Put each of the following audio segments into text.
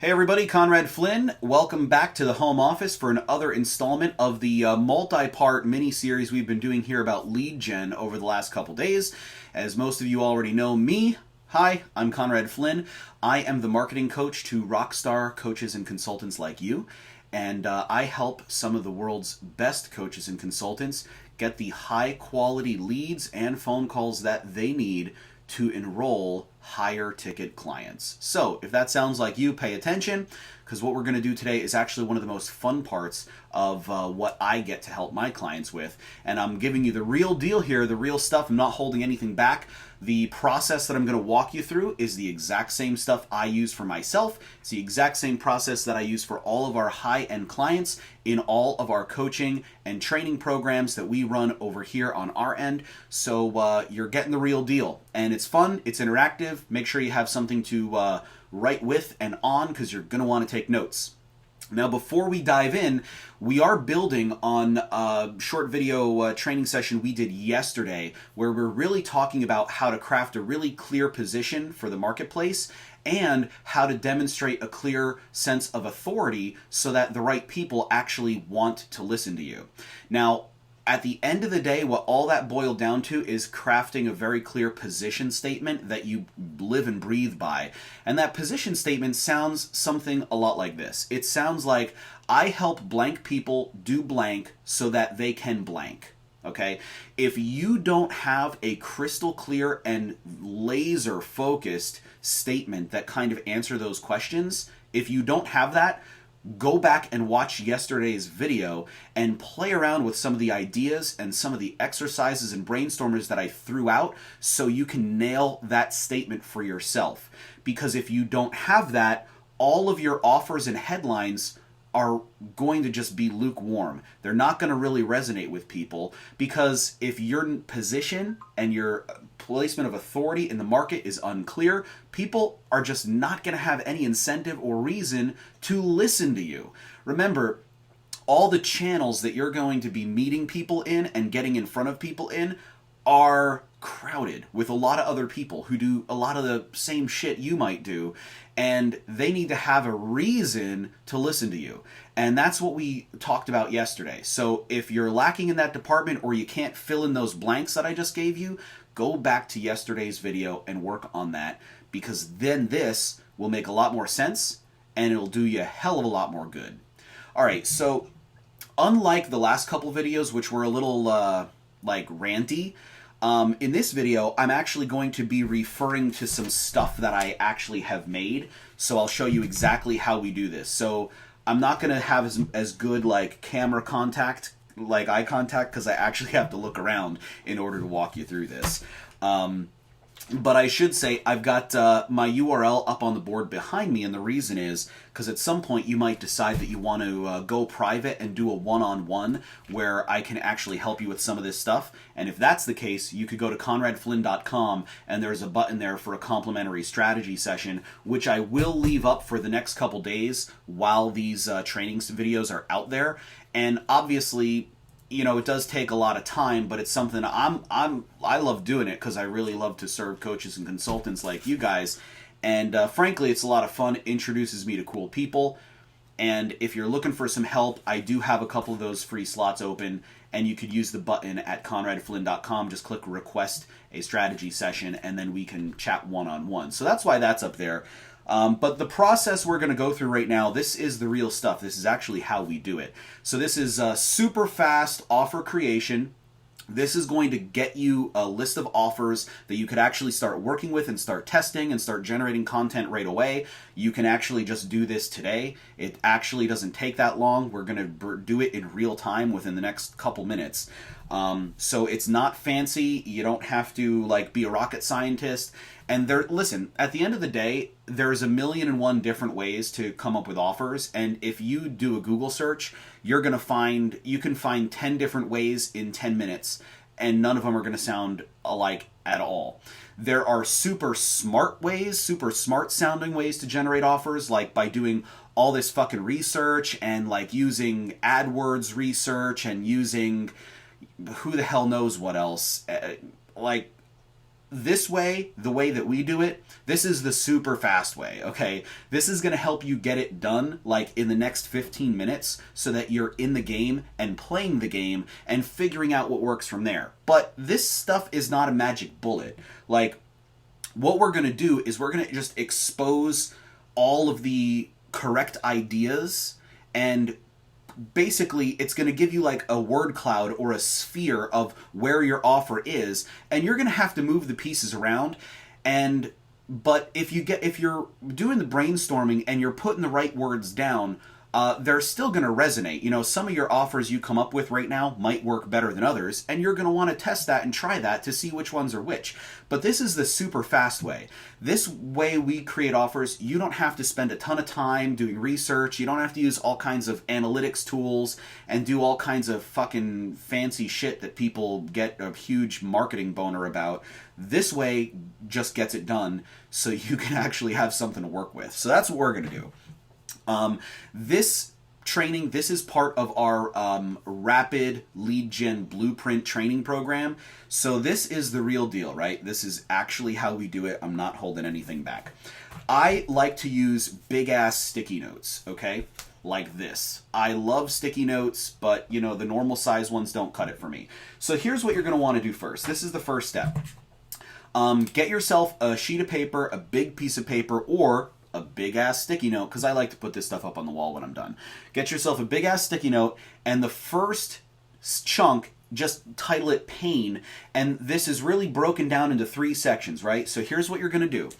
Hey everybody, Conrad Flynn. Welcome back to the home office for another installment of the multi-part mini-series we've been doing here about lead gen over the last couple days. As most of you already know me, hi, I'm Conrad Flynn. I am the marketing coach to rockstar coaches and consultants like you, and I help some of the world's best coaches and consultants get the high-quality leads and phone calls that they need to enroll higher ticket clients. So if that sounds like you, pay attention, because what we're going to do today is actually one of the most fun parts of what I get to help my clients with. And I'm giving you the real deal here, the real stuff. I'm not holding anything back. The process that I'm going to walk you through is the exact same stuff I use for myself. It's the exact same process that I use for all of our high-end clients in all of our coaching and training programs that we run over here on our end. So you're getting the real deal. And it's fun, it's interactive. Make sure you have something to write with and on, because you're going to want to take notes. Now, before we dive in, we are building on a short video training session we did yesterday, where we're really talking about how to craft a really clear position for the marketplace and how to demonstrate a clear sense of authority so that the right people actually want to listen to you. Now, at the end of the day, what all that boiled down to is crafting a very clear position statement that you live and breathe by. And that position statement sounds something a lot like this. It sounds like, I help blank people do blank so that they can blank. Okay? If you don't have a crystal clear and laser focused statement that kind of answer those questions, if you don't have that, go back and watch yesterday's video and play around with some of the ideas and some of the exercises and brainstormers that I threw out so you can nail that statement for yourself. Because if you don't have that, all of your offers and headlines are going to just be lukewarm. They're not going to really resonate with people, because if your position and your placement of authority in the market is unclear, people are just not going to have any incentive or reason to listen to you. Remember, all the channels that you're going to be meeting people in and getting in front of people in are crowded with a lot of other people who do a lot of the same shit you might do, and they need to have a reason to listen to you. And that's what we talked about yesterday. So if you're lacking in that department, or you can't fill in those blanks that I just gave you, go back to yesterday's video and work on that, because then this will make a lot more sense and it'll do you a hell of a lot more good. All right, so unlike the last couple videos, which were a little like ranty, in this video, I'm actually going to be referring to some stuff that I actually have made. So I'll show you exactly how we do this. So I'm not going to have as good like camera contact, like eye contact, because I actually have to look around in order to walk you through this. But I should say I've got my URL up on the board behind me, and the reason is because at some point you might decide that you want to go private and do a one-on-one where I can actually help you with some of this stuff. And if that's the case, you could go to conradflynn.com, and there's a button there for a complimentary strategy session, which I will leave up for the next couple days while these training videos are out there. And obviously, you know, it does take a lot of time, but it's something I love doing it because I really love to serve coaches and consultants like you guys. And frankly, it's a lot of fun. It introduces me to cool people. And if you're looking for some help, I do have a couple of those free slots open, and you could use the button at conradflynn.com. Just click request a strategy session, and then we can chat one-on-one. So that's why that's up there. But the process we're going to go through right now, this is the real stuff. This is actually how we do it. So this is super fast offer creation. This is going to get you a list of offers that you could actually start working with and start testing and start generating content right away. You can actually just do this today. It actually doesn't take that long. We're going to do it in real time within the next couple minutes. So it's not fancy. You don't have to like be a rocket scientist. And listen, at the end of the day, there's 1,000,001 different ways to come up with offers. And if you do a Google search, you can find 10 different ways in 10 minutes, and none of them are going to sound alike at all. There are super smart sounding ways to generate offers, like by doing all this fucking research and like using AdWords research and using who the hell knows what else. Like, this way, the way that we do it, this is the super fast way, okay? This is going to help you get it done like in the next 15 minutes so that you're in the game and playing the game and figuring out what works from there. But this stuff is not a magic bullet. Like, what we're going to do is we're going to just expose all of the correct ideas, and basically it's going to give you like a word cloud or a sphere of where your offer is, and you're going to have to move the pieces around. And but if you're doing the brainstorming and you're putting the right words down, they're still going to resonate. You know, some of your offers you come up with right now might work better than others, and you're going to want to test that and try that to see which ones are which. But this is the super fast way. This way we create offers, you don't have to spend a ton of time doing research. You don't have to use all kinds of analytics tools and do all kinds of fucking fancy shit that people get a huge marketing boner about. This way just gets it done so you can actually have something to work with. So that's what we're going to do. This training, this is part of our rapid lead gen blueprint training program. So this is the real deal, right? This is actually how we do it. I'm not holding anything back. I like to use big ass sticky notes, okay? Like this. I love sticky notes, but you know, the normal size ones don't cut it for me. So here's what you're going to want to do first. This is the first step. Get yourself a sheet of paper, a big piece of paper, or a big ass sticky note, because I like to put this stuff up on the wall when I'm done. Get yourself a big ass sticky note, and the first chunk, just title it pain, and this is really broken down into 3 sections, right? So here's what you're going to do.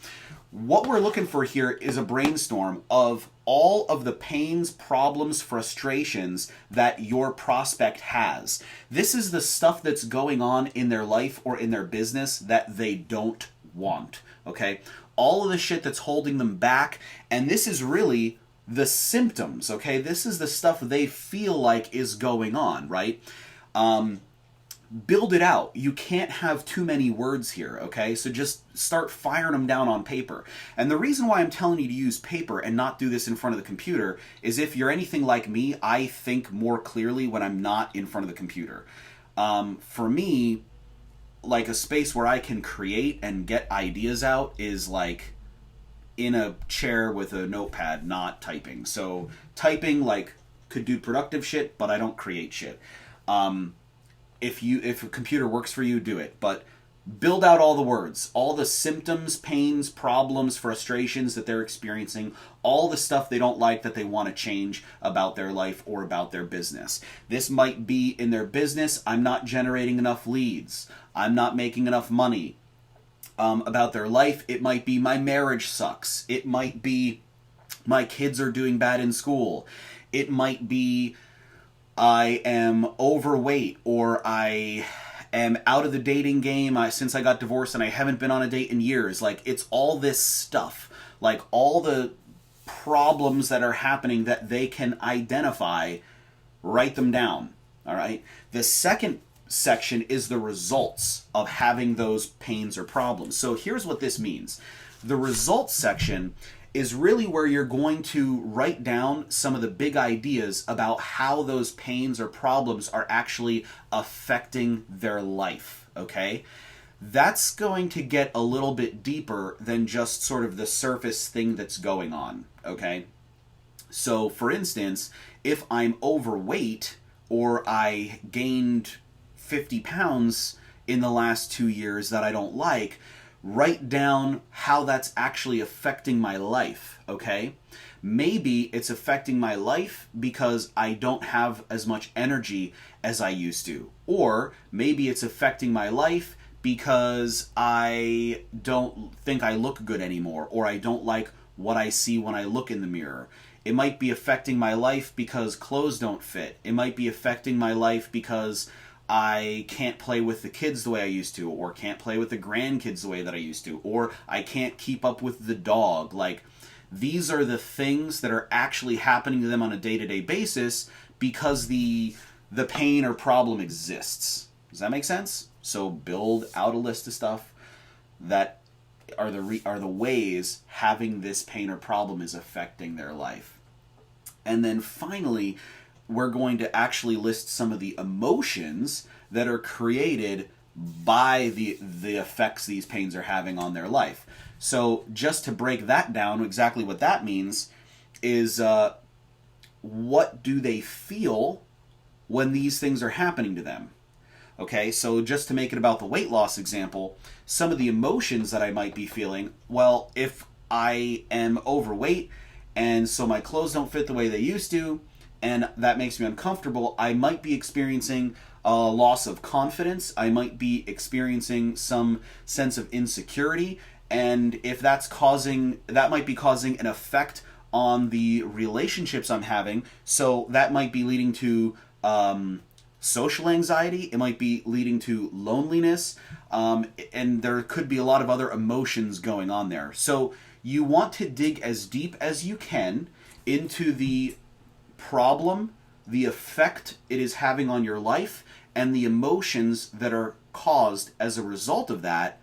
What we're looking for here is a brainstorm of all of the pains, problems, frustrations that your prospect has. This is the stuff that's going on in their life or in their business that they don't want, okay? All of the shit that's holding them back, and this is really the symptoms, okay? This is the stuff they feel like is going on, right? Build it out. You can't have too many words here, okay? So just start firing them down on paper. And the reason why I'm telling you to use paper and not do this in front of the computer is if you're anything like me, I think more clearly when I'm not in front of the computer. For me, like a space where I can create and get ideas out is like in a chair with a notepad, not typing. So typing, like, could do productive shit, but I don't create shit. If a computer works for you, do it. But build out all the words, all the symptoms, pains, problems, frustrations that they're experiencing, all the stuff they don't like that they want to change about their life or about their business. This might be in their business, I'm not generating enough leads. I'm not making enough money. About their life, it might be my marriage sucks. It might be my kids are doing bad in school. It might be I am overweight, or I am out of the dating game since I got divorced and I haven't been on a date in years. Like, it's all this stuff. Like, all the problems that are happening that they can identify, write them down. All right? The second section is the results of having those pains or problems. So here's what this means. The results section is really where you're going to write down some of the big ideas about how those pains or problems are actually affecting their life, okay? That's going to get a little bit deeper than just sort of the surface thing that's going on, okay? So, for instance, if I'm overweight or I gained 50 pounds in the last 2 years that I don't like, write down how that's actually affecting my life, okay? Maybe it's affecting my life because I don't have as much energy as I used to. Or maybe it's affecting my life because I don't think I look good anymore, or I don't like what I see when I look in the mirror. It might be affecting my life because clothes don't fit. It might be affecting my life because I can't play with the kids the way I used to, or can't play with the grandkids the way that I used to, or I can't keep up with the dog. Like, these are the things that are actually happening to them on a day-to-day basis because the pain or problem exists. Does that make sense? So build out a list of stuff that are the ways having this pain or problem is affecting their life. And then finally, we're going to actually list some of the emotions that are created by the effects these pains are having on their life. So just to break that down, exactly what that means is what do they feel when these things are happening to them? Okay, so just to make it about the weight loss example, some of the emotions that I might be feeling, well, if I am overweight and so my clothes don't fit the way they used to, and that makes me uncomfortable, I might be experiencing a loss of confidence. I might be experiencing some sense of insecurity, and if that might be causing an effect on the relationships I'm having. So that might be leading to social anxiety. It might be leading to loneliness, and there could be a lot of other emotions going on there. So you want to dig as deep as you can into the problem, the effect it is having on your life, and the emotions that are caused as a result of that,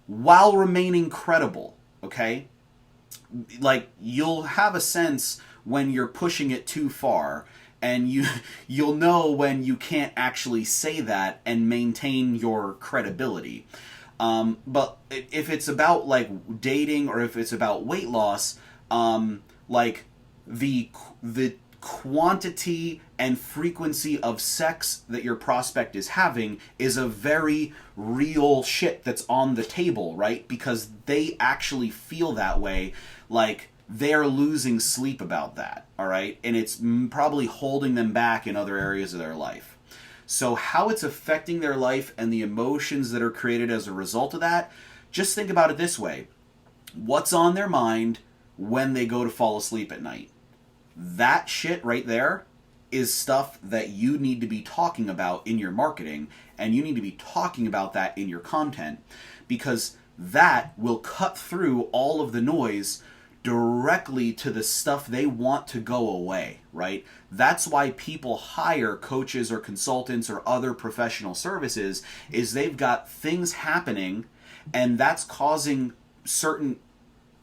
while remaining credible, okay? Like, you'll have a sense when you're pushing it too far, and you'll know when you can't actually say that and maintain your credibility. But if it's about like dating, or if it's about weight loss, like the quantity and frequency of sex that your prospect is having is a very real shit that's on the table, right? Because they actually feel that way, like they're losing sleep about that, all right? And it's probably holding them back in other areas of their life. So how it's affecting their life and the emotions that are created as a result of that, just think about it this way. What's on their mind when they go to fall asleep at night? That shit right there is stuff that you need to be talking about in your marketing, and you need to be talking about that in your content, because that will cut through all of the noise directly to the stuff they want to go away, right? That's why people hire coaches or consultants or other professional services, is they've got things happening, and that's causing certain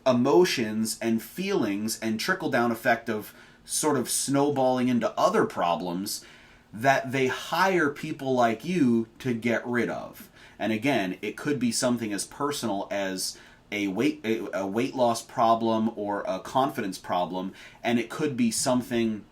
emotions and feelings and trickle-down effect of sort of snowballing into other problems that they hire people like you to get rid of. And again, it could be something as personal as a weight loss problem or a confidence problem, and it could be something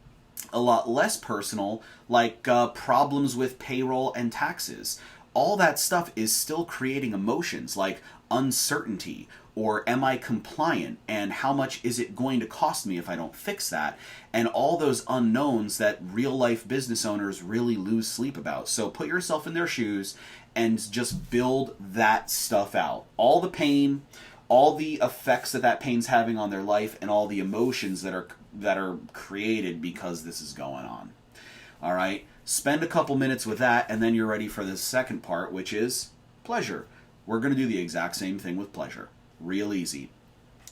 a lot less personal, like problems with payroll and taxes. All that stuff is still creating emotions like uncertainty, or am I compliant, and how much is it going to cost me if I don't fix that, and all those unknowns that real life business owners really lose sleep about. So put yourself in their shoes and just build that stuff out. All the pain, all the effects that pain's having on their life, and all the emotions that are created because this is going on. All right? Spend a couple minutes with that, and then you're ready for the second part, which is pleasure. We're going to do the exact same thing with pleasure. Real easy.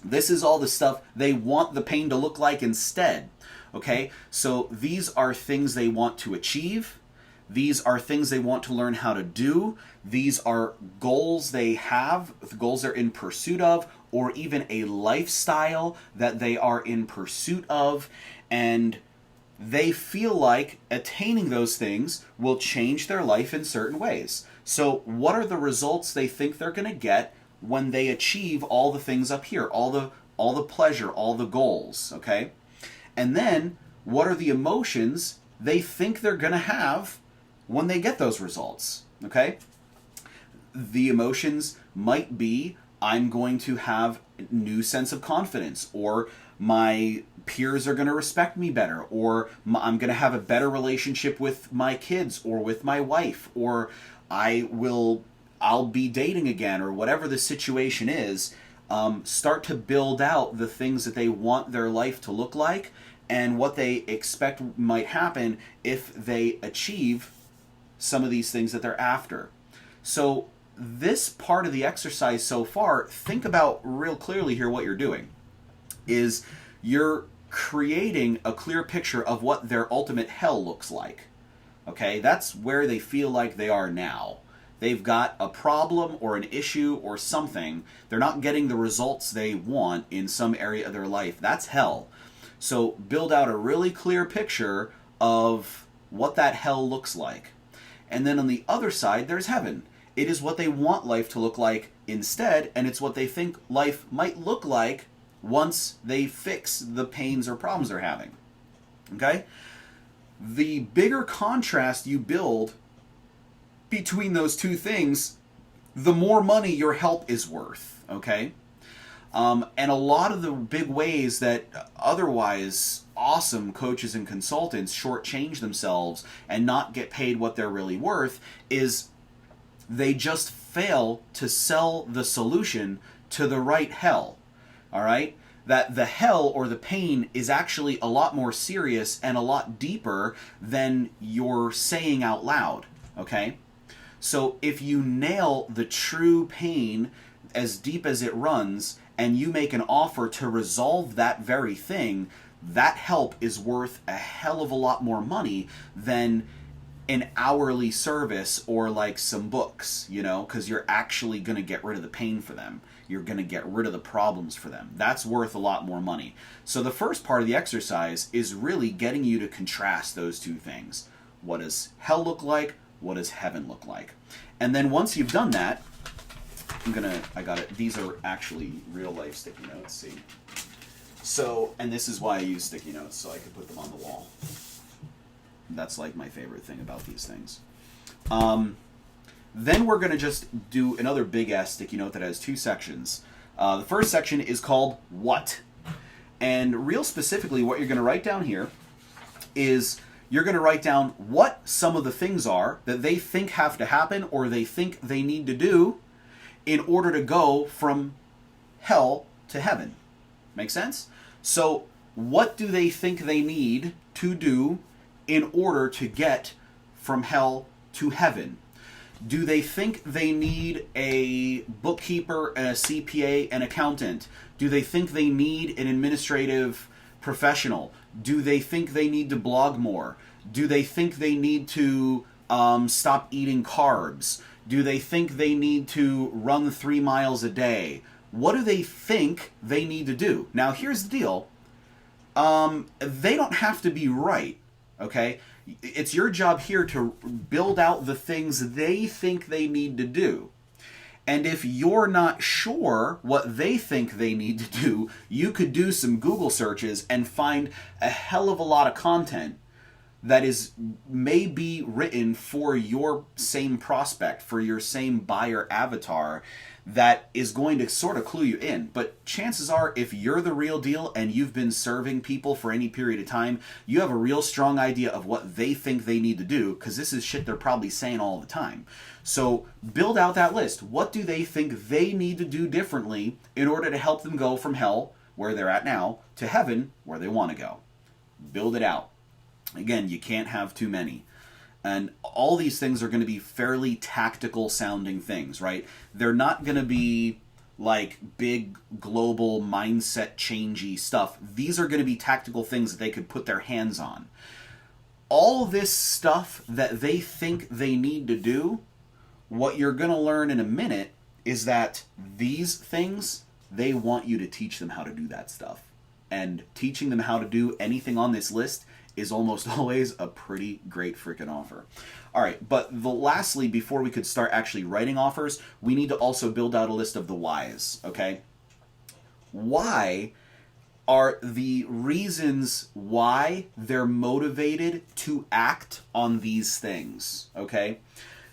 This is all the stuff they want the pain to look like instead. Okay? So these are things they want to achieve. These are things they want to learn how to do. These are goals they have, goals they're in pursuit of, or even a lifestyle that they are in pursuit of. And they feel like attaining those things will change their life in certain ways. So what are the results they think they're going to get when they achieve all the things up here, all the pleasure, all the goals, okay? And then what are the emotions they think they're going to have when they get those results, okay? The emotions might be, I'm going to have a new sense of confidence, or my peers are going to respect me better, or I'm going to have a better relationship with my kids or with my wife, or I'll be dating again, or whatever the situation is. Start to build out the things that they want their life to look like, and what they expect might happen if they achieve some of these things that they're after. So this part of the exercise so far, think about real clearly here what you're doing. Is you're creating a clear picture of what their ultimate hell looks like. Okay, that's where they feel like they are now. They've got a problem or an issue or something. They're not getting the results they want in some area of their life. That's hell. So build out a really clear picture of what that hell looks like. And then on the other side, there's heaven. It is what they want life to look like instead, and it's what they think life might look like once they fix the pains or problems they're having. Okay? The bigger contrast you build between those two things, the more money your help is worth. Okay? And a lot of the big ways that otherwise awesome coaches and consultants shortchange themselves and not get paid what they're really worth is they just fail to sell the solution to the right hell. All right? That the hell or the pain is actually a lot more serious and a lot deeper than you're saying out loud. Okay? So if you nail the true pain as deep as it runs, and you make an offer to resolve that very thing, that help is worth a hell of a lot more money than an hourly service or like some books, you know, because you're actually going to get rid of the pain for them. You're going to get rid of the problems for them. That's worth a lot more money. So the first part of the exercise is really getting you to contrast those two things. What does hell look like? What does heaven look like? And then once you've done that, I got it. These are actually real life sticky notes, see? So, and this is why I use sticky notes, so I could put them on the wall. That's like my favorite thing about these things. Then we're going to just do another big ass sticky note that has two sections. The first section is called What? And real specifically, what you're going to write down here is you're going to write down what some of the things are that they think have to happen or they think they need to do in order to go from hell to heaven. Make sense? So what do they think they need to do in order to get from hell to heaven? Do they think they need a bookkeeper, a CPA, an accountant? Do they think they need an administrative professional? Do they think they need to blog more? Do they think they need to stop eating carbs? Do they think they need to run 3 miles a day? What do they think they need to do? Now, here's the deal. They don't have to be right, okay? It's your job here to build out the things they think they need to do. And if you're not sure what they think they need to do, you could do some Google searches and find a hell of a lot of content that is maybe written for your same prospect, for your same buyer avatar, that is going to sort of clue you in. But chances are, if you're the real deal and you've been serving people for any period of time, you have a real strong idea of what they think they need to do, because this is shit they're probably saying all the time. So build out that list. What do they think they need to do differently in order to help them go from hell, where they're at now, to heaven, where they want to go? Build it out. Again, you can't have too many. And all these things are going to be fairly tactical sounding things, right? They're not going to be like big global mindset changey stuff. These are going to be tactical things that they could put their hands on. All this stuff that they think they need to do, what you're going to learn in a minute is that these things, they want you to teach them how to do that stuff. And teaching them how to do anything on this list is almost always a pretty great freaking offer. All right, but lastly, before we could start actually writing offers, we need to also build out a list of the whys, okay? Why are the reasons why they're motivated to act on these things, okay?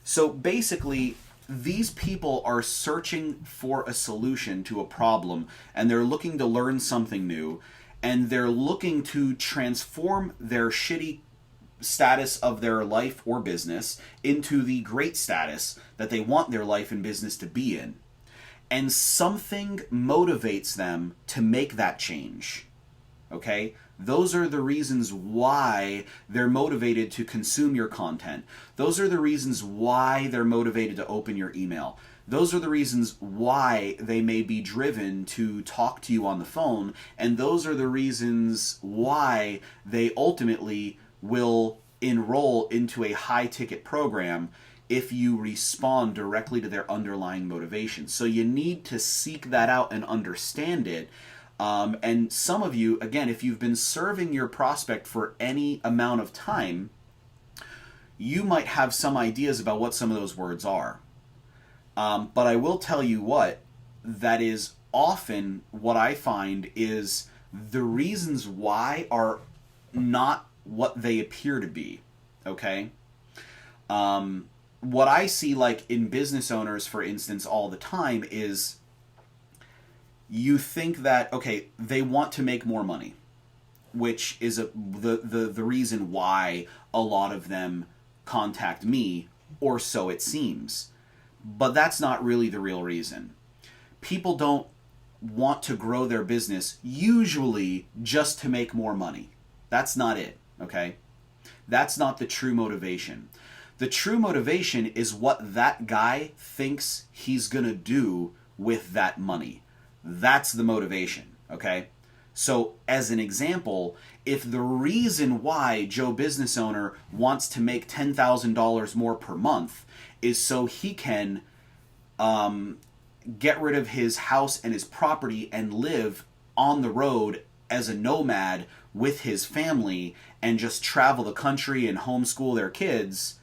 So basically, these people are searching for a solution to a problem, and they're looking to learn something new, and they're looking to transform their shitty status of their life or business into the great status that they want their life and business to be in. And something motivates them to make that change. Okay? Those are the reasons why they're motivated to consume your content. Those are the reasons why they're motivated to open your email. Those are the reasons why they may be driven to talk to you on the phone, and those are the reasons why they ultimately will enroll into a high-ticket program if you respond directly to their underlying motivation. So you need to seek that out and understand it. And some of you, again, if you've been serving your prospect for any amount of time, you might have some ideas about what some of those words are. But I will tell you what, that is often what I find is the reasons why are not what they appear to be. Okay? What I see, like in business owners, for instance, all the time is you think that, okay, they want to make more money, which is the reason why a lot of them contact me, or so it seems. But that's not really the real reason. People don't want to grow their business usually just to make more money. That's not it, okay? That's not the true motivation. The true motivation is what that guy thinks he's going to do with that money. That's the motivation, okay? So, as an example, if the reason why Joe Business Owner wants to make $10,000 more per month is so he can get rid of his house and his property and live on the road as a nomad with his family and just travel the country and homeschool their kids,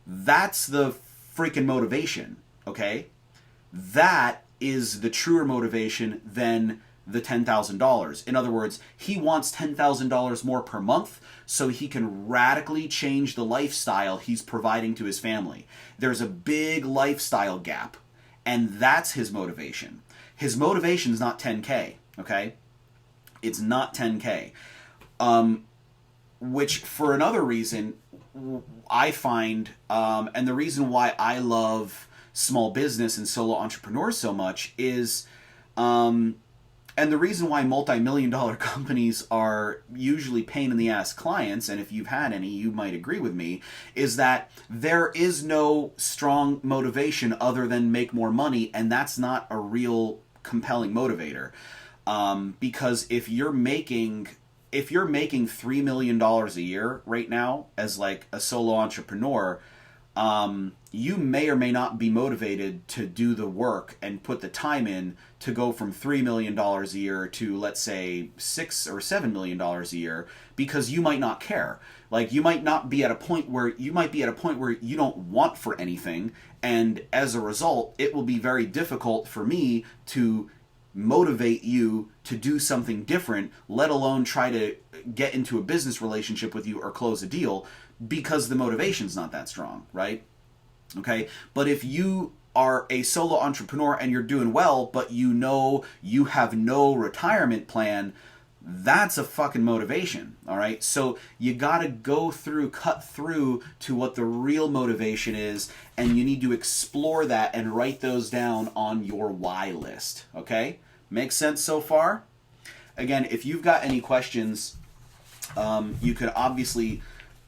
that's the freaking motivation, okay? That is the truer motivation than the $10,000. In other words, he wants $10,000 more per month so he can radically change the lifestyle he's providing to his family. There's a big lifestyle gap, and that's his motivation. His motivation is not 10K, okay? It's not 10K. Which, for another reason, I find, and the reason why I love small business and solo entrepreneurs so much is, and the reason why multi-million-dollar companies are usually pain-in-the-ass clients, and if you've had any, you might agree with me, is that there is no strong motivation other than make more money, and that's not a real compelling motivator. Because if you're making $3 million a year right now as like a solo entrepreneur, you may or may not be motivated to do the work and put the time in to go from $3 million a year to, let's say, $6 or $7 million a year, because you might not care. Like, you might be at a point where you don't want for anything, and as a result, it will be very difficult for me to motivate you to do something different, let alone try to get into a business relationship with you or close a deal, because the motivation's not that strong, right? Okay, but if you are a solo entrepreneur and you're doing well, but you know you have no retirement plan, that's a fucking motivation, all right? So you gotta cut through to what the real motivation is, and you need to explore that and write those down on your why list, okay? Makes sense so far? Again, if you've got any questions, you could obviously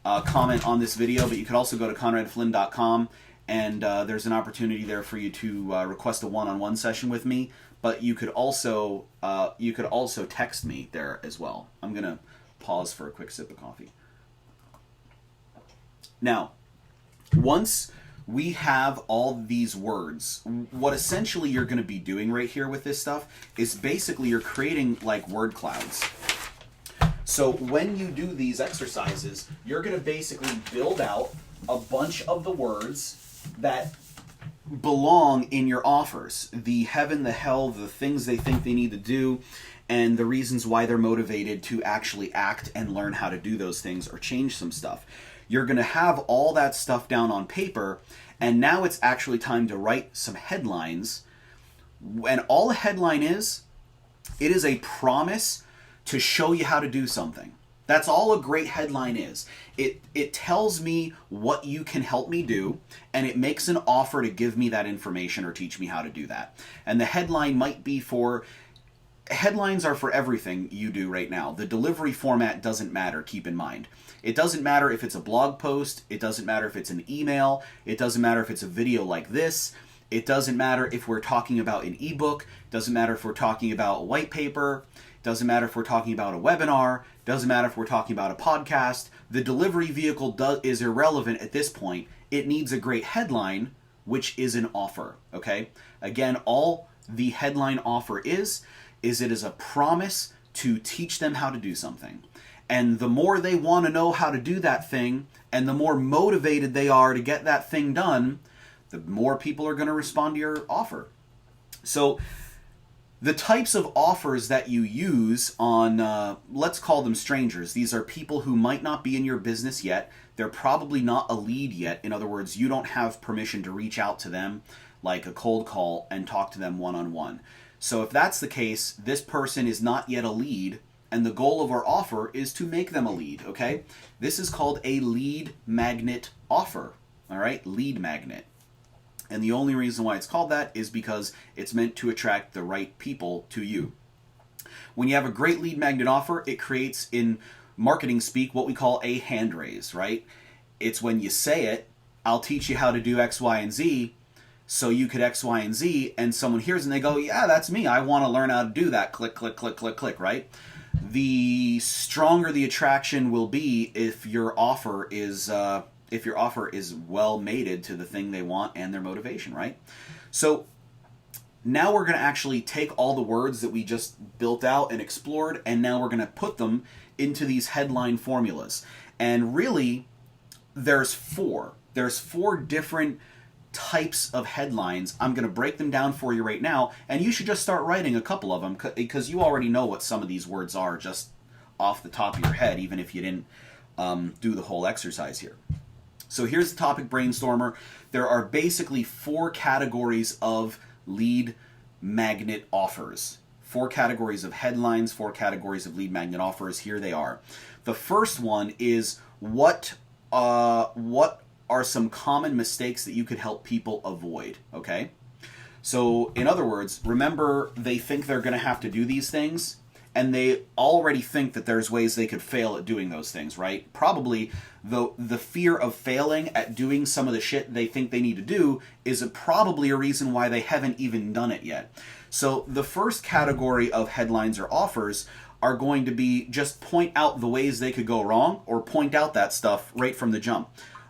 comment on this video, but you could also go to conradflynn.com, and there's an opportunity there for you to request a one-on-one session with me. But you could also text me there as well. I'm gonna pause for a quick sip of coffee. Now, once we have all these words, what essentially you're going to be doing right here with this stuff is basically you're creating like word clouds. So when you do these exercises, you're going to basically build out a bunch of the words that belong in your offers. The heaven, the hell, the things they think they need to do, and the reasons why they're motivated to actually act and learn how to do those things or change some stuff. You're going to have all that stuff down on paper, and now it's actually time to write some headlines. And all a headline is, it is a promise to show you how to do something. That's all a great headline is. It tells me what you can help me do, and it makes an offer to give me that information or teach me how to do that. And the headline might be headlines are for everything you do right now. The delivery format doesn't matter, keep in mind. It doesn't matter if it's a blog post, it doesn't matter if it's an email, it doesn't matter if it's a video like this, it doesn't matter if we're talking about an ebook, it doesn't matter if we're talking about a white paper, it doesn't matter if we're talking about a webinar, it doesn't matter if we're talking about a podcast. The delivery vehicle is irrelevant at this point. It needs a great headline, which is an offer, okay? Again, all the headline offer is it is a promise to teach them how to do something. And the more they want to know how to do that thing, and the more motivated they are to get that thing done, the more people are going to respond to your offer. So the types of offers that you use on, let's call them strangers. These are people who might not be in your business yet. They're probably not a lead yet. In other words, you don't have permission to reach out to them like a cold call and talk to them one-on-one. So if that's the case, this person is not yet a lead, and the goal of our offer is to make them a lead, okay? This is called a lead magnet offer, all right? Lead magnet. And the only reason why it's called that is because it's meant to attract the right people to you. When you have a great lead magnet offer, it creates, in marketing speak, what we call a hand raise, right? It's when you say it, I'll teach you how to do X, Y, and Z, so you could X, Y, and Z, and someone hears and they go, yeah, that's me. I want to learn how to do that. Click, click, click, click, click, right? The stronger the attraction will be if your offer is well mated to the thing they want and their motivation, right? So now we're going to actually take all the words that we just built out and explored, and now we're going to put them into these headline formulas. And really, there's four different types of headlines. I'm going to break them down for you right now, and you should just start writing a couple of them, because you already know what some of these words are just off the top of your head, even if you didn't do the whole exercise here. So here's the topic brainstormer. There are basically 4 categories of lead magnet offers. 4 categories of headlines, 4 categories of lead magnet offers. Here they are. The first one is what are some common mistakes that you could help people avoid, okay? So in other words, remember, they think they're going to have to do these things, and they already think that there's ways they could fail at doing those things, right? Probably the fear of failing at doing some of the shit they think they need to do is probably a reason why they haven't even done it yet. So the first category of headlines or offers are going to be just point out the ways they could go wrong, or point out that stuff right from the jump.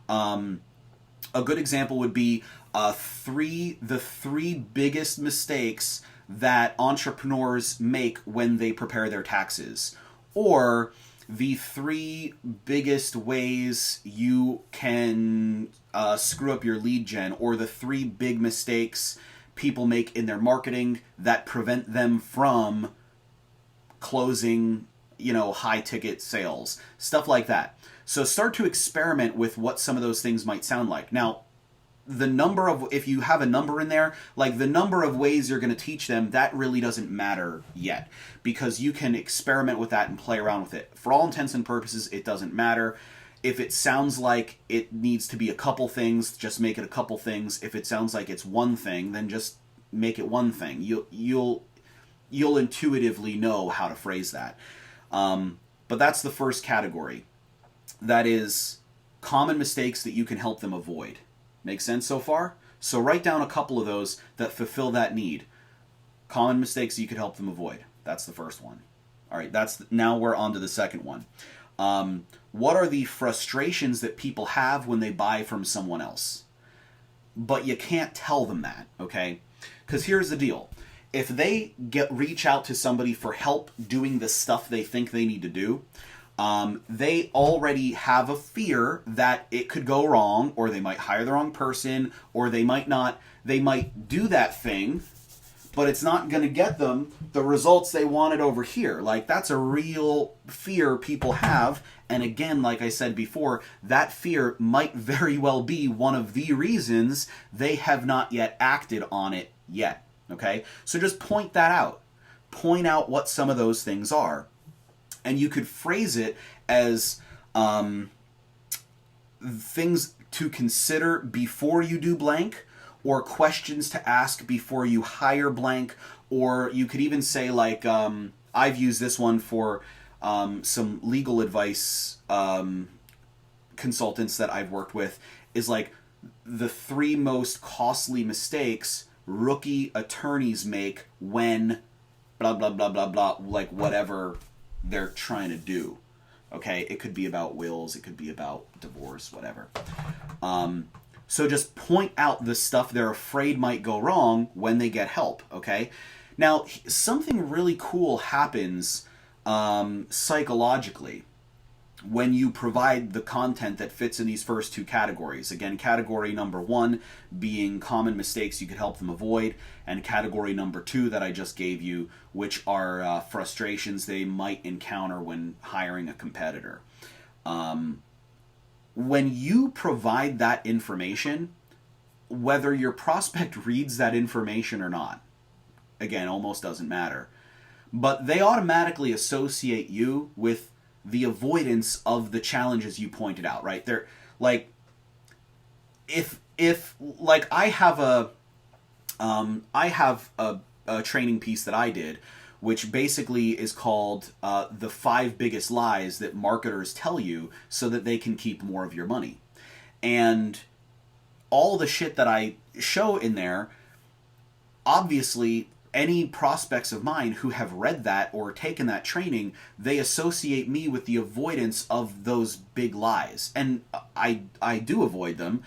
A good example would be the three biggest mistakes that entrepreneurs make when they prepare their taxes, or the 3 biggest ways you can screw up your lead gen, or the 3 big mistakes people make in their marketing that prevent them from closing, high ticket sales, stuff like that. So start to experiment with what some of those things might sound like. Now, if you have a number in there, like the number of ways you're going to teach them, that really doesn't matter yet, because you can experiment with that and play around with it. For all intents and purposes, it doesn't matter. If it sounds like it needs to be a couple things, just make it a couple things. If it sounds like it's one thing, then just make it one thing. You'll intuitively know how to phrase that. But that's the first category. That is common mistakes that you can help them avoid. Make sense so far? So write down a couple of those that fulfill that need. Common mistakes you could help them avoid. That's the first one. All right, now we're on to the second one. What are the frustrations that people have when they buy from someone else? But you can't tell them that, okay? Because here's the deal. If they reach out to somebody for help doing the stuff they think they need to do, they already have a fear that it could go wrong, or they might hire the wrong person, or they might do that thing, but it's not going to get them the results they wanted over here. Like, that's a real fear people have. And again, like I said before, that fear might very well be one of the reasons they have not yet acted on it yet. Okay? So just point that out. Point out what some of those things are. And you could phrase it as things to consider before you do blank, or questions to ask before you hire blank, or you could even say, like, I've used this one for some legal advice consultants that I've worked with, is like the 3 most costly mistakes rookie attorneys make when blah, blah, blah, blah, blah, like whatever they're trying to do. Okay, it could be about wills, it could be about divorce, whatever. So just point out the stuff they're afraid might go wrong when they get help, okay? Now, something really cool happens psychologically. when you provide the content that fits in these first two categories. Again, category number one being common mistakes you could help them avoid, and category number two that I just gave you, which are frustrations they might encounter when hiring a competitor. When you provide that information, whether your prospect reads that information or not, again, almost doesn't matter, but they automatically associate you with the avoidance of the challenges you pointed out, right? They're like, if like I have a training piece that I did, which basically is called the 5 biggest lies that marketers tell you so that they can keep more of your money. And all the shit that I show in there, obviously any prospects of mine who have read that or taken that training, they associate me with the avoidance of those big lies. And I do avoid them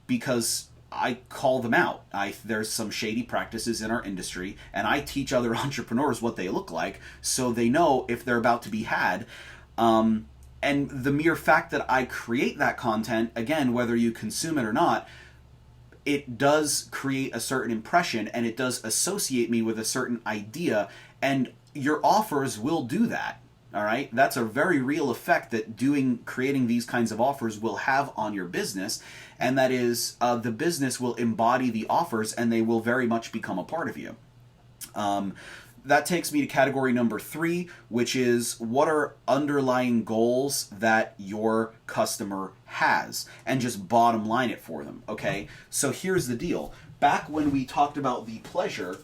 because I call them out. There's some shady practices in our industry, and I teach other entrepreneurs what they look like so they know if they're about to be had. And the mere fact that I create that content, again, whether you consume it or not, it does create a certain impression, and it does associate me with a certain idea, and your offers will do that. All right, that's a very real effect that creating these kinds of offers will have on your business, and that is the business will embody the offers, and they will very much become a part of you. That takes me to category number 3, which is what are underlying goals that your customer has, and just bottom line it for them. Okay, so here's the deal. Back when we talked about the pleasure,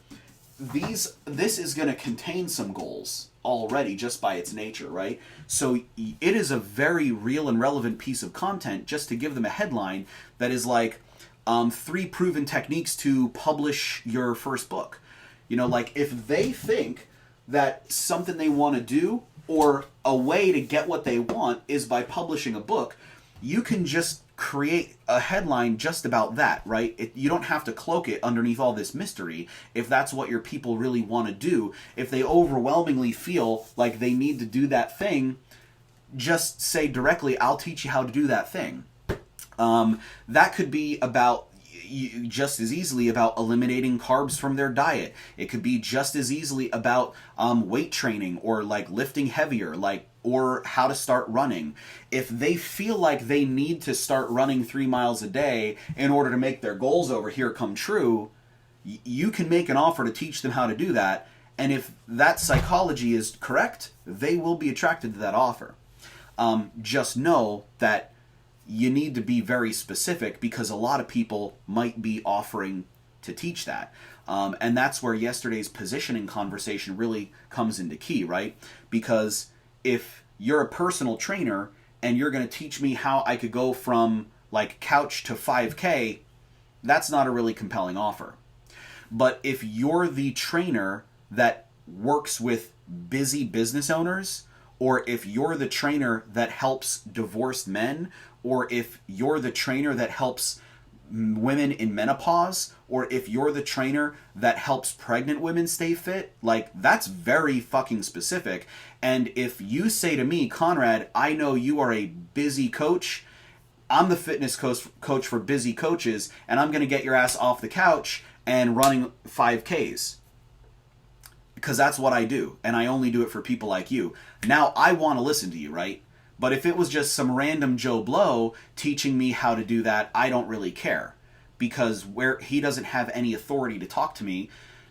this is going to contain some goals already just by its nature, right? So it is a very real and relevant piece of content just to give them a headline that is like 3 proven techniques to publish your first book. You know, like if they think that something they want to do or a way to get what they want is by publishing a book, you can just create a headline just about that, right? You don't have to cloak it underneath all this mystery if that's what your people really want to do. If they overwhelmingly feel like they need to do that thing, just say directly, I'll teach you how to do that thing. That could be about just as easily about eliminating carbs from their diet. It could be just as easily about weight training or like lifting heavier, or how to start running. If they feel like they need to start running 3 miles a day in order to make their goals over here come true, you can make an offer to teach them how to do that. And if that psychology is correct, they will be attracted to that offer. Just know that you need to be very specific because a lot of people might be offering to teach that. And that's where yesterday's positioning conversation really comes into key, right? Because if you're a personal trainer and you're going to teach me how I could go from like couch to 5K, that's not a really compelling offer. But if you're the trainer that works with busy business owners, or if you're the trainer that helps divorced men, or if you're the trainer that helps women in menopause, or if you're the trainer that helps pregnant women stay fit, like that's very fucking specific. And if you say to me, Conrad, I know you are a busy coach, I'm the fitness coach for busy coaches, and I'm going to get your ass off the couch and running 5Ks. Because that's what I do, and I only do it for people like you. Now, I want to listen to you, right? But if it was just some random Joe Blow teaching me how to do that, I don't really care. Because he doesn't have any authority to talk to me,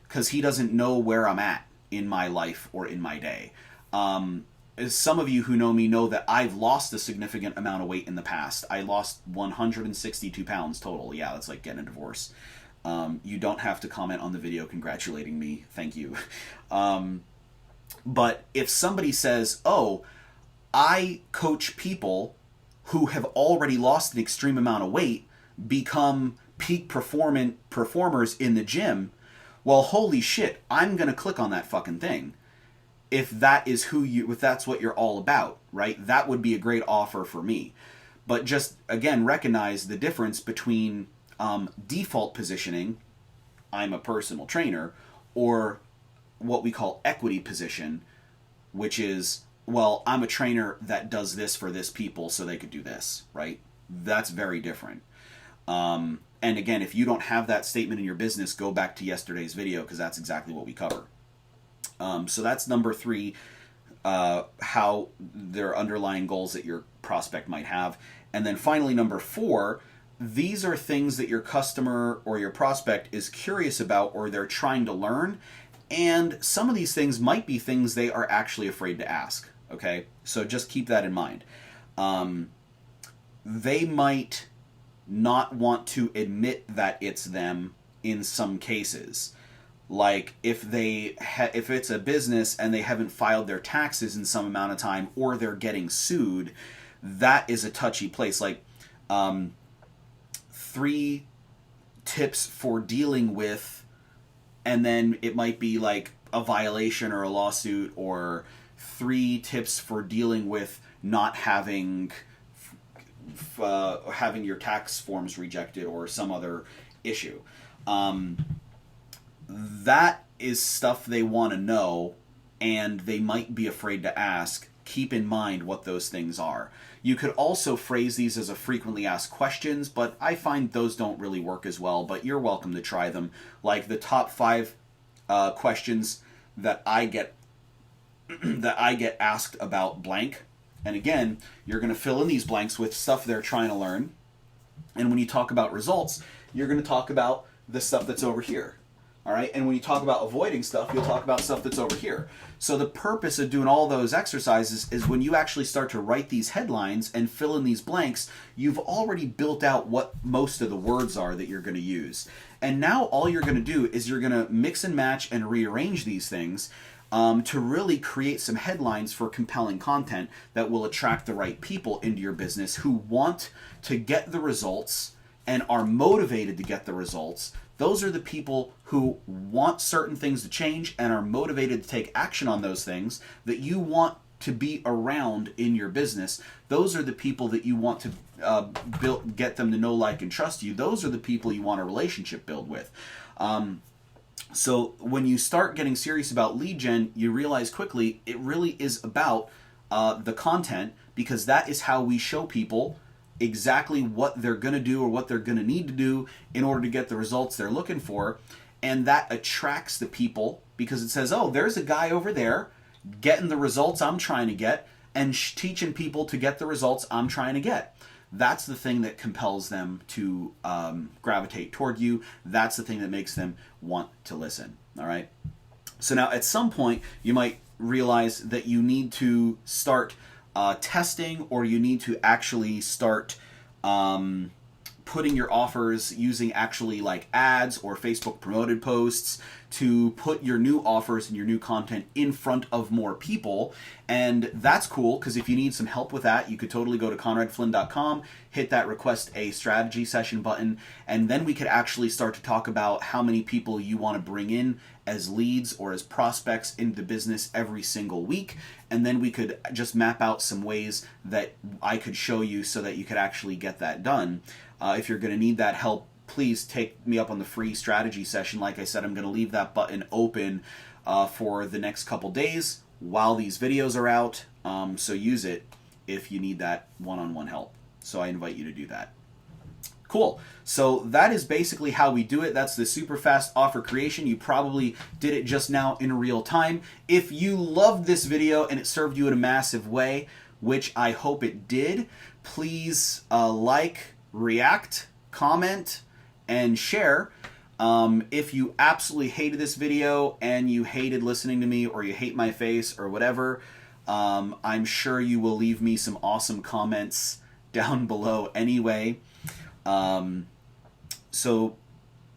because he doesn't know where I'm at in my life or in my day. Some of you who know me know that I've lost a significant amount of weight in the past. I lost 162 pounds total. Yeah, that's like getting a divorce. You don't have to comment on the video congratulating me. Thank you. But if somebody says, oh, I coach people who have already lost an extreme amount of weight become peak performers in the gym, well, holy shit, I'm going to click on that fucking thing. If that's what you're all about, right? That would be a great offer for me. But just, again, recognize the difference between default positioning, I'm a personal trainer, or what we call equity position, which is well, I'm a trainer that does this for this people so they could do this, right? That's very different. And again, if you don't have that statement in your business, go back to yesterday's video because that's exactly what we cover. So that's number 3, how there are underlying goals that your prospect might have. And then finally, number 4, these are things that your customer or your prospect is curious about or they're trying to learn. And some of these things might be things they are actually afraid to ask. Okay, so just keep that in mind. They might not want to admit that it's them in some cases. Like if if it's a business and they haven't filed their taxes in some amount of time or they're getting sued, that is a touchy place. Like 3 tips for dealing with, and then it might be like a violation or a lawsuit, or 3 tips for dealing with not having your tax forms rejected or some other issue. That is stuff they want to know, and they might be afraid to ask. Keep in mind what those things are. You could also phrase these as a frequently asked questions, but I find those don't really work as well, but you're welcome to try them. Like the top 5 questions that I get asked about blank. And again, you're going to fill in these blanks with stuff they're trying to learn. And when you talk about results, you're going to talk about the stuff that's over here. All right? And when you talk about avoiding stuff, you'll talk about stuff that's over here. So the purpose of doing all those exercises is when you actually start to write these headlines and fill in these blanks, you've already built out what most of the words are that you're going to use. And now all you're going to do is you're going to mix and match and rearrange these things to really create some headlines for compelling content that will attract the right people into your business who want to get the results and are motivated to get the results. Those are the people who want certain things to change and are motivated to take action on those things that you want to be around in your business. Those are the people that you want to get them to know, like, and trust you. Those are the people you want a relationship build with. So when you start getting serious about lead gen, you realize quickly it really is about the content, because that is how we show people exactly what they're going to do or what they're going to need to do in order to get the results they're looking for. And that attracts the people because it says, oh, there's a guy over there getting the results I'm trying to get and teaching people to get the results I'm trying to get. That's the thing that compels them to gravitate toward you. That's the thing that makes them want to listen. All right. So now at some point you might realize that you need to start testing, or you need to actually start putting your offers using actually like ads or Facebook promoted posts to put your new offers and your new content in front of more people. And that's cool, because if you need some help with that, you could totally go to conradflynn.com, hit that request a strategy session button, and then we could actually start to talk about how many people you want to bring in as leads or as prospects into the business every single week. And then we could just map out some ways that I could show you so that you could actually get that done. If you're going to need that help, please take me up on the free strategy session. Like I said, I'm going to leave that button open for the next couple days while these videos are out. So use it if you need that one-on-one help. So I invite you to do that. Cool. So that is basically how we do it. That's the super fast offer creation. You probably did it just now in real time. If you loved this video and it served you in a massive way, which I hope it did, please like, react, comment, and share. If you absolutely hated this video and you hated listening to me, or you hate my face or whatever, I'm sure you will leave me some awesome comments down below anyway. So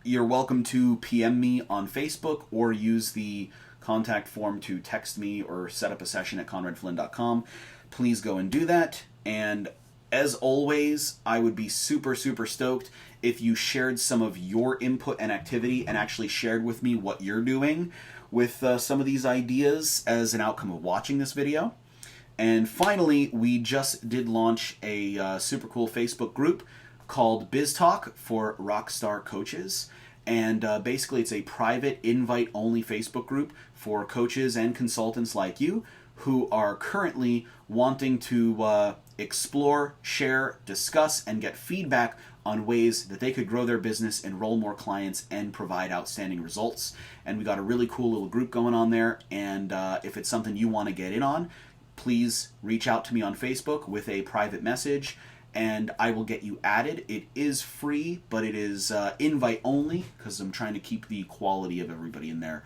you're welcome to PM me on Facebook or use the contact form to text me or set up a session at conradflynn.com. Please go and do that. And as always, I would be super, super stoked if you shared some of your input and activity and actually shared with me what you're doing with some of these ideas as an outcome of watching this video. And finally, we just did launch a super cool Facebook group called Biz Talk for Rockstar Coaches. And basically, it's a private invite-only Facebook group for coaches and consultants like you who are currently wanting to explore, share, discuss, and get feedback on ways that they could grow their business, enroll more clients, and provide outstanding results. And we got a really cool little group going on there. And if it's something you want to get in on, please reach out to me on Facebook with a private message, and I will get you added. It is free, but it is invite only, because I'm trying to keep the quality of everybody in there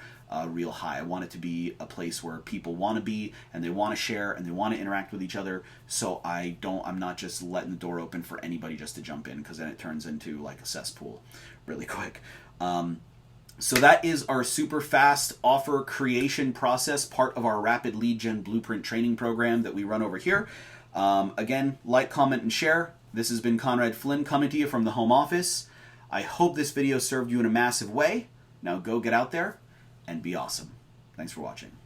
real high. I want it to be a place where people want to be, and they want to share, and they want to interact with each other. So I'm not just letting the door open for anybody just to jump in, because then it turns into like a cesspool really quick. So that is our super fast offer creation process, part of our rapid lead gen blueprint training program that we run over here. Again, like, comment, and share. This has been Conrad Flynn coming to you from the home office. I hope this video served you in a massive way. Now go get out there and be awesome. Thanks for watching.